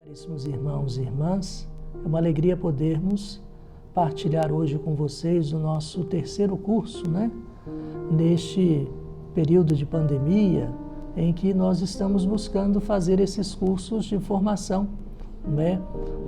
Caríssimos irmãos e irmãs, é uma alegria podermos partilhar hoje com vocês o nosso terceiro curso, neste período de pandemia, em que nós estamos buscando fazer esses cursos de formação,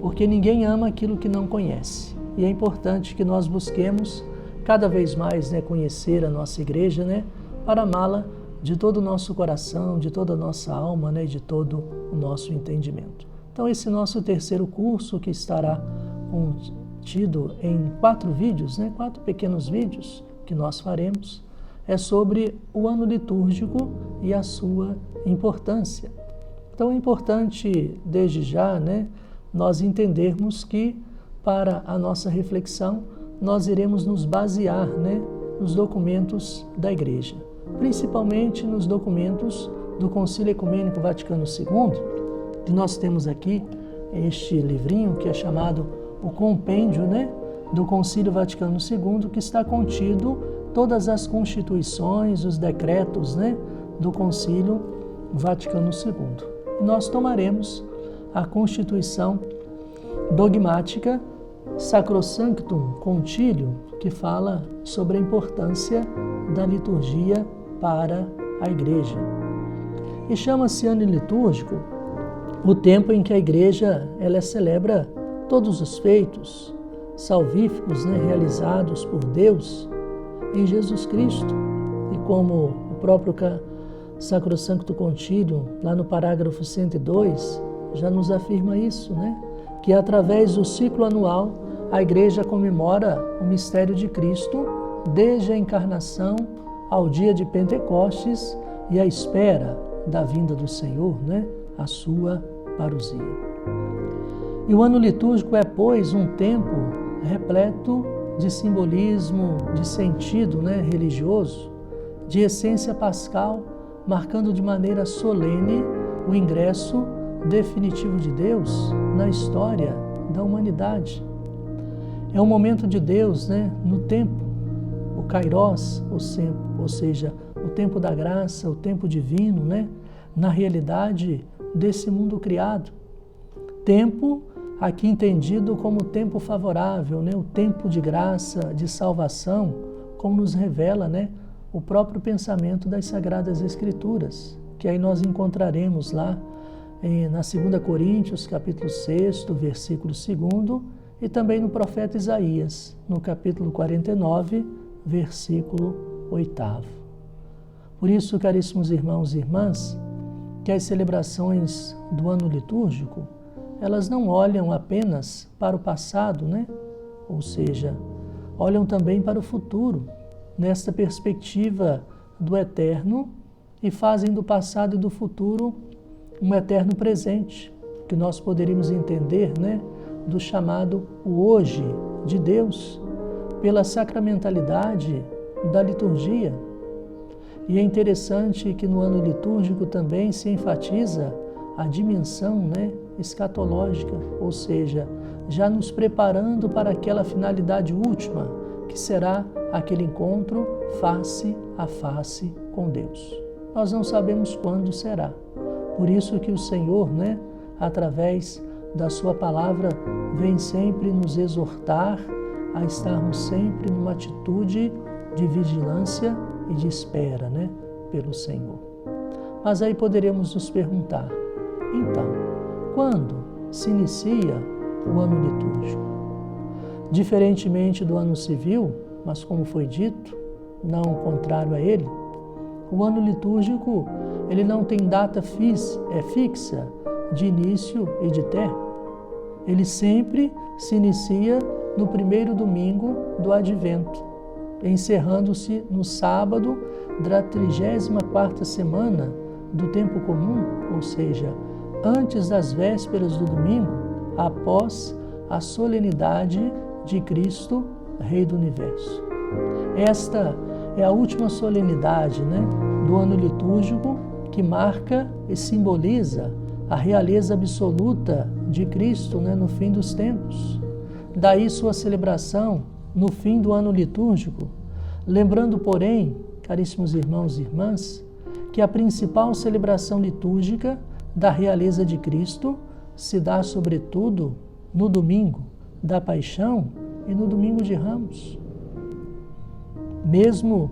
porque ninguém ama aquilo que não conhece. E é importante que nós busquemos cada vez mais conhecer a nossa igreja, para amá-la de todo o nosso coração, de toda a nossa alma, e de todo o nosso entendimento. Então, esse nosso terceiro curso, que estará contido em 4 vídeos, 4 pequenos vídeos que nós faremos, é sobre o ano litúrgico e a sua importância. Então, é importante, desde já, nós entendermos que, para a nossa reflexão, nós iremos nos basear nos documentos da Igreja, principalmente nos documentos do Concílio Ecumênico Vaticano II, que nós temos aqui este livrinho que é chamado o Compêndio do Concílio Vaticano II, que está contido todas as constituições, os decretos do Concílio Vaticano II. E nós tomaremos a Constituição Dogmática Sacrosanctum Concilium, que fala sobre a importância da liturgia para a Igreja. E chama-se ano litúrgico o tempo em que a Igreja ela celebra todos os feitos salvíficos realizados por Deus em Jesus Cristo. E como o próprio Sacrosanctum Concilium, lá no parágrafo 102, já nos afirma isso, que através do ciclo anual a Igreja comemora o mistério de Cristo desde a encarnação ao dia de Pentecostes e a espera da vinda do Senhor, a sua parousia. E o ano litúrgico é, pois, um tempo repleto de simbolismo, de sentido religioso, de essência pascal, marcando de maneira solene o ingresso definitivo de Deus na história da humanidade. É um momento de Deus no tempo, o Kairos, ou seja, o tempo da graça, o tempo divino, na realidade desse mundo criado. Tempo aqui entendido como tempo favorável, o tempo de graça, de salvação, como nos revela o próprio pensamento das Sagradas Escrituras, que aí nós encontraremos lá na 2 Coríntios, capítulo 6, versículo 2, e também no profeta Isaías, no capítulo 49, versículo 8. Por isso, caríssimos irmãos e irmãs, que as celebrações do ano litúrgico, elas não olham apenas para o passado, ou seja, olham também para o futuro, nesta perspectiva do eterno, e fazem do passado e do futuro um eterno presente, que nós poderíamos entender, do chamado o hoje de Deus, pela sacramentalidade da liturgia. E é interessante que no ano litúrgico também se enfatiza a dimensão escatológica, ou seja, já nos preparando para aquela finalidade última, que será aquele encontro face a face com Deus. Nós não sabemos quando será. Por isso que o Senhor, através da sua palavra, vem sempre nos exortar a estarmos sempre numa atitude de vigilância e de espera, pelo Senhor. Mas aí poderemos nos perguntar, então, quando se inicia o ano litúrgico? Diferentemente do ano civil, mas como foi dito, não contrário a ele, o ano litúrgico ele não tem data fixa de início e de término. Ele sempre se inicia no primeiro domingo do Advento, encerrando-se no sábado da 34ª semana do tempo comum, ou seja, antes das vésperas do domingo, após a solenidade de Cristo, Rei do Universo. Esta é a última solenidade do ano litúrgico, que marca e simboliza a realeza absoluta de Cristo no fim dos tempos. Daí sua celebração no fim do ano litúrgico, lembrando, porém, caríssimos irmãos e irmãs, que a principal celebração litúrgica da realeza de Cristo se dá sobretudo no domingo da Paixão e no domingo de Ramos. Mesmo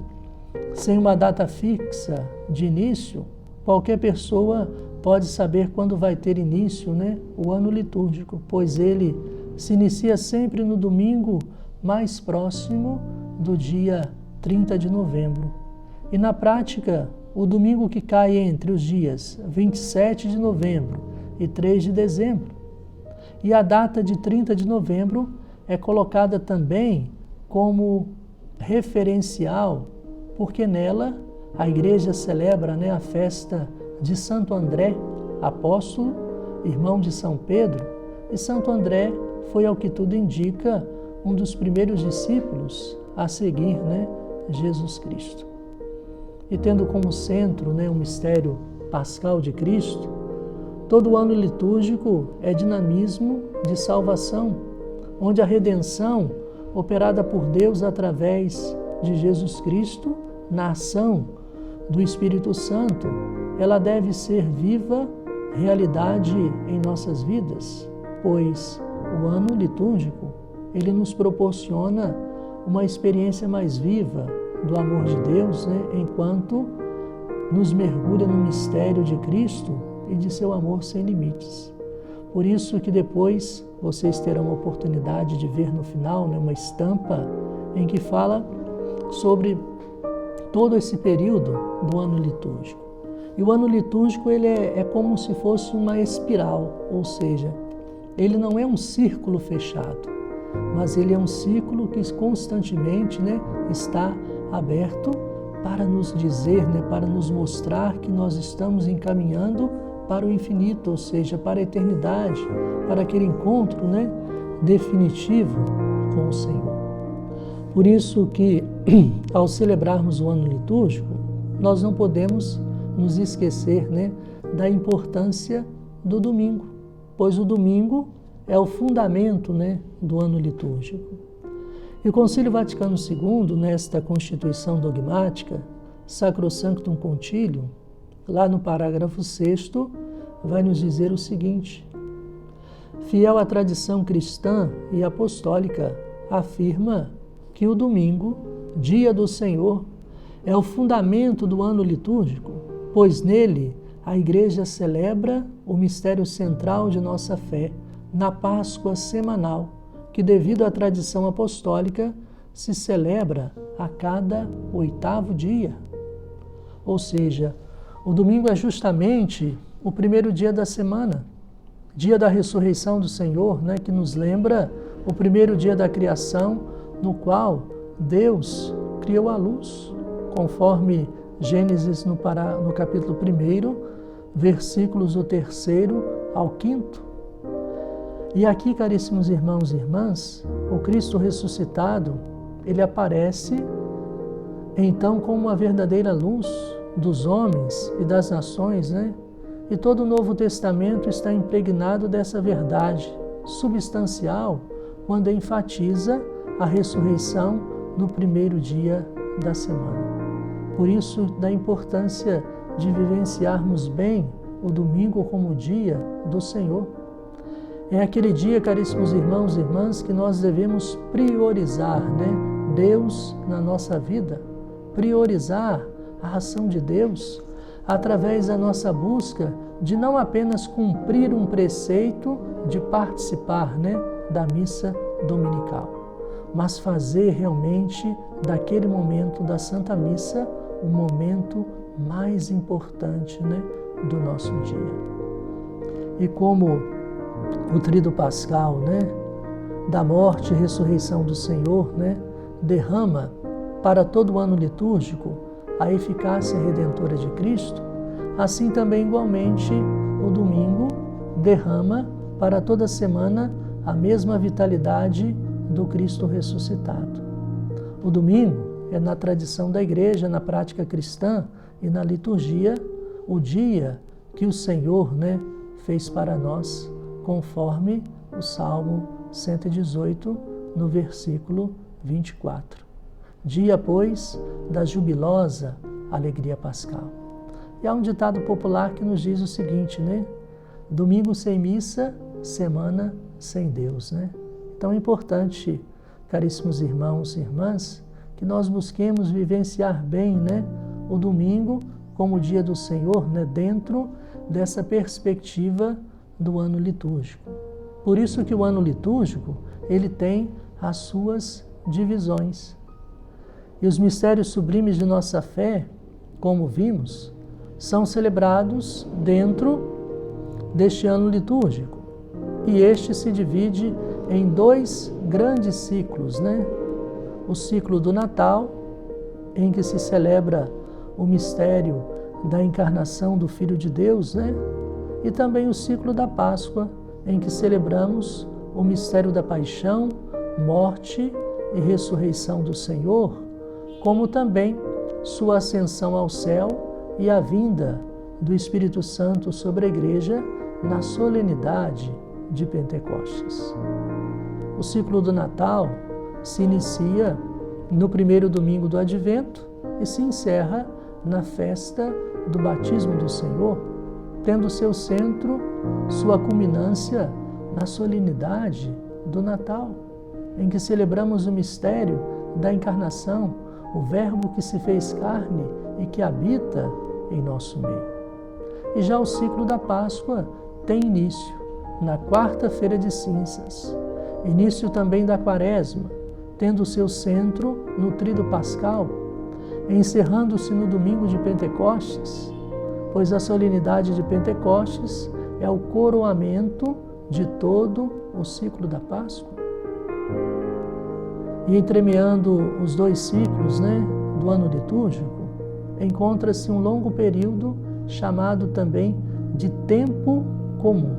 sem uma data fixa de início, qualquer pessoa pode saber quando vai ter início, o ano litúrgico, pois ele se inicia sempre no domingo mais próximo do dia 30 de novembro. E na prática, o domingo que cai entre os dias 27 de novembro e 3 de dezembro. E a data de 30 de novembro é colocada também como referencial, porque nela a Igreja celebra a festa de Santo André, apóstolo, irmão de São Pedro, e Santo André foi, ao que tudo indica, um dos primeiros discípulos a seguir Jesus Cristo. E tendo como centro o mistério pascal de Cristo, todo o ano litúrgico é dinamismo de salvação, onde a redenção, operada por Deus através de Jesus Cristo, na ação do Espírito Santo, ela deve ser viva realidade em nossas vidas, pois o ano litúrgico, ele nos proporciona uma experiência mais viva do amor de Deus, enquanto nos mergulha no mistério de Cristo e de seu amor sem limites. Por isso que depois vocês terão a oportunidade de ver no final uma estampa em que fala sobre todo esse período do ano litúrgico. E o ano litúrgico ele é como se fosse uma espiral, ou seja, ele não é um círculo fechado, mas ele é um círculo que constantemente está aberto para nos dizer, para nos mostrar que nós estamos encaminhando para o infinito, ou seja, para a eternidade, para aquele encontro definitivo com o Senhor. Por isso que, ao celebrarmos o ano litúrgico, nós não podemos nos esquecer da importância do domingo, pois o domingo é o fundamento do ano litúrgico. E o Concílio Vaticano II, nesta Constituição Dogmática, Sacrosanctum Concilium, lá no parágrafo 6º, vai nos dizer o seguinte: fiel à tradição cristã e apostólica, afirma que o domingo, dia do Senhor, é o fundamento do ano litúrgico, pois nele a Igreja celebra o mistério central de nossa fé, na Páscoa semanal, que devido à tradição apostólica se celebra a cada 8º dia. Ou seja, o domingo é justamente o primeiro dia da semana, dia da ressurreição do Senhor, que nos lembra o primeiro dia da criação, no qual Deus criou a luz, conforme Gênesis no capítulo 1, versículos do 3º ao 5º. E aqui, caríssimos irmãos e irmãs, o Cristo ressuscitado, ele aparece então como uma verdadeira luz dos homens e das nações, E todo o Novo Testamento está impregnado dessa verdade substancial quando enfatiza a ressurreição no primeiro dia da semana. Por isso, da importância de vivenciarmos bem o domingo como o dia do Senhor. É aquele dia, caríssimos irmãos e irmãs, que nós devemos priorizar, Deus na nossa vida, priorizar a ação de Deus através da nossa busca de não apenas cumprir um preceito de participar, da missa dominical, mas fazer realmente daquele momento da Santa Missa o momento mais importante, do nosso dia. E como o Tríduo Pascal, da morte e ressurreição do Senhor, derrama para todo o ano litúrgico a eficácia redentora de Cristo, assim também, igualmente, o domingo derrama para toda a semana a mesma vitalidade do Cristo ressuscitado. O domingo é, na tradição da Igreja, na prática cristã e na liturgia, o dia que o Senhor fez para nós, conforme o Salmo 118, no versículo 24. Dia, pois, da jubilosa alegria pascal. E há um ditado popular que nos diz o seguinte, Domingo sem missa, semana sem Deus, né? Então é importante, caríssimos irmãos e irmãs, que nós busquemos vivenciar bem, né, o domingo como o dia do Senhor, né, dentro dessa perspectiva do ano litúrgico. Por isso que o ano litúrgico, ele tem as suas divisões. E os mistérios sublimes de nossa fé, como vimos, são celebrados dentro deste ano litúrgico. E este se divide em dois grandes ciclos, né? O ciclo do Natal, em que se celebra o mistério da encarnação do Filho de Deus, né? E também o ciclo da Páscoa, em que celebramos o mistério da paixão, morte e ressurreição do Senhor, como também sua ascensão ao céu e a vinda do Espírito Santo sobre a Igreja na solenidade de Pentecostes. O ciclo do Natal se inicia no primeiro domingo do Advento e se encerra na festa do batismo do Senhor, tendo seu centro, sua culminância na solenidade do Natal, em que celebramos o mistério da encarnação, o Verbo que se fez carne e que habita em nosso meio. E já o ciclo da Páscoa tem início na quarta-feira de cinzas, início também da Quaresma, tendo seu centro no Tríduo Pascal, encerrando-se no domingo de Pentecostes, pois a solenidade de Pentecostes é o coroamento de todo o ciclo da Páscoa. E entremeando os dois ciclos, né, do ano litúrgico, encontra-se um longo período chamado também de tempo comum.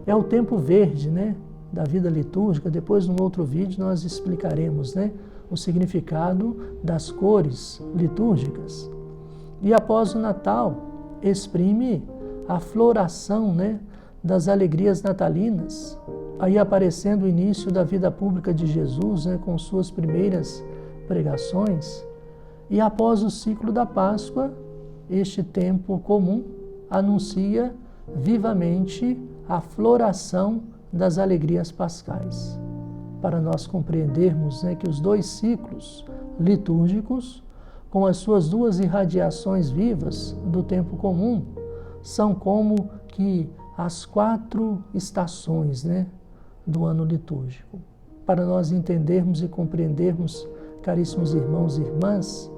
É o tempo verde, né, da vida litúrgica. Depois, num outro vídeo, nós explicaremos, né, o significado das cores litúrgicas. E após o Natal, exprime a floração, né, das alegrias natalinas, aí aparecendo o início da vida pública de Jesus, né, com suas primeiras pregações. E após o ciclo da Páscoa, este tempo comum anuncia vivamente a floração das alegrias pascais. Para nós compreendermos, né, que os dois ciclos litúrgicos, com as suas duas irradiações vivas do tempo comum, são como que as 4 estações, né, do ano litúrgico. Para nós entendermos e compreendermos, caríssimos irmãos e irmãs,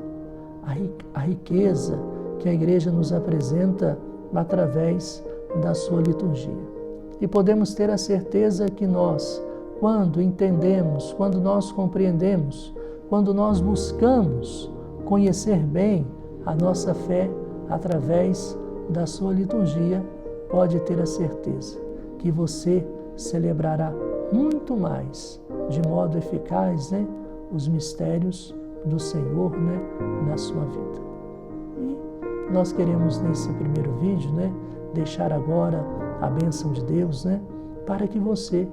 a riqueza que a Igreja nos apresenta através da sua liturgia. E podemos ter a certeza que nós, quando entendemos, quando nós compreendemos, quando nós buscamos conhecer bem a nossa fé através da sua liturgia, pode ter a certeza que você celebrará muito mais, de modo eficaz, né, os mistérios do Senhor, né, na sua vida. E nós queremos, nesse primeiro vídeo, né, deixar agora a bênção de Deus, né, para que você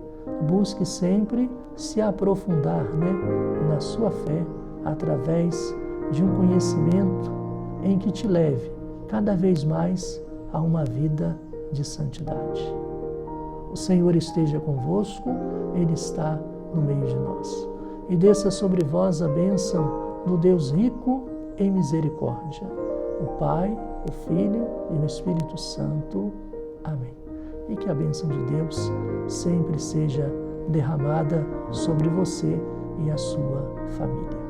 busque sempre se aprofundar, né, na sua fé através de um conhecimento em que te leve cada vez mais a uma vida de santidade. O Senhor esteja convosco, Ele está no meio de nós. E desça sobre vós a bênção do Deus rico em misericórdia, o Pai, o Filho e o Espírito Santo. Amém. E que a bênção de Deus sempre seja derramada sobre você e a sua família.